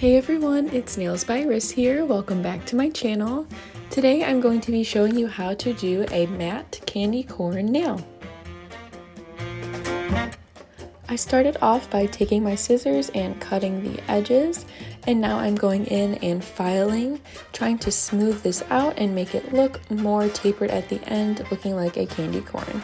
Hey everyone, it's Nails by Riss here. Welcome back to my channel. Today I'm going to be showing you how to do a matte candy corn nail. I started off by taking my scissors and cutting the edges, and now I'm going in and filing, trying to smooth this out and make it look more tapered at the end, looking like a candy corn.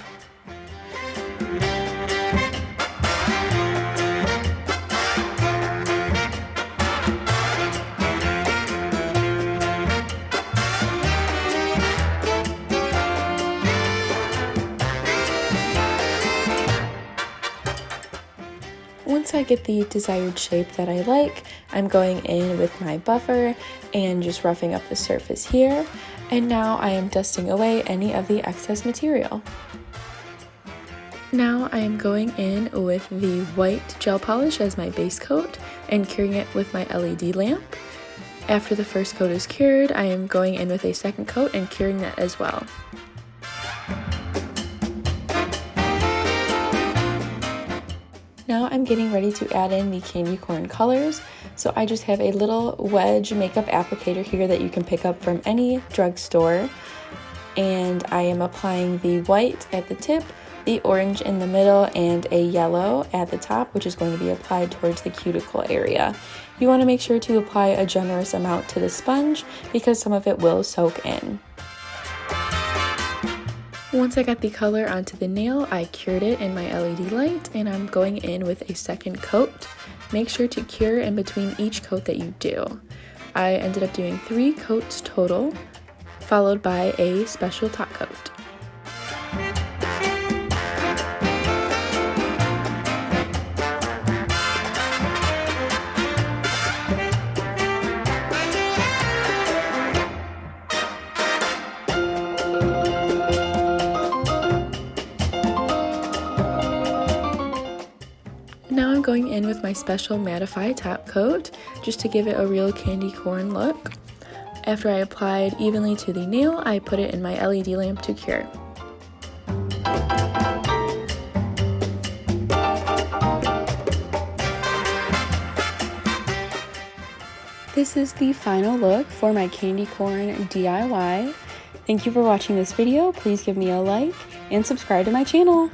Once I get the desired shape that I like, I'm going in with my buffer and just roughing up the surface here. And now I am dusting away any of the excess material. Now I am going in with the white gel polish as my base coat and curing it with my LED lamp. After the first coat is cured, I am going in with a second coat and curing that as well. Now I'm getting ready to add in the candy corn colors, so I just have a little wedge makeup applicator here that you can pick up from any drugstore, and I am applying the white at the tip, the orange in the middle, and a yellow at the top, which is going to be applied towards the cuticle area. You want to make sure to apply a generous amount to the sponge because some of it will soak in. Once I got the color onto the nail, I cured it in my LED light, and I'm going in with a second coat. Make sure to cure in between each coat that you do. I ended up doing 3 coats total, followed by a special top coat. Now I'm going in with my special mattify top coat just to give it a real candy corn look. After I applied evenly to the nail, I put it in my LED lamp to cure. This is the final look for my candy corn DIY. Thank you for watching this video. Please give me a like and subscribe to my channel.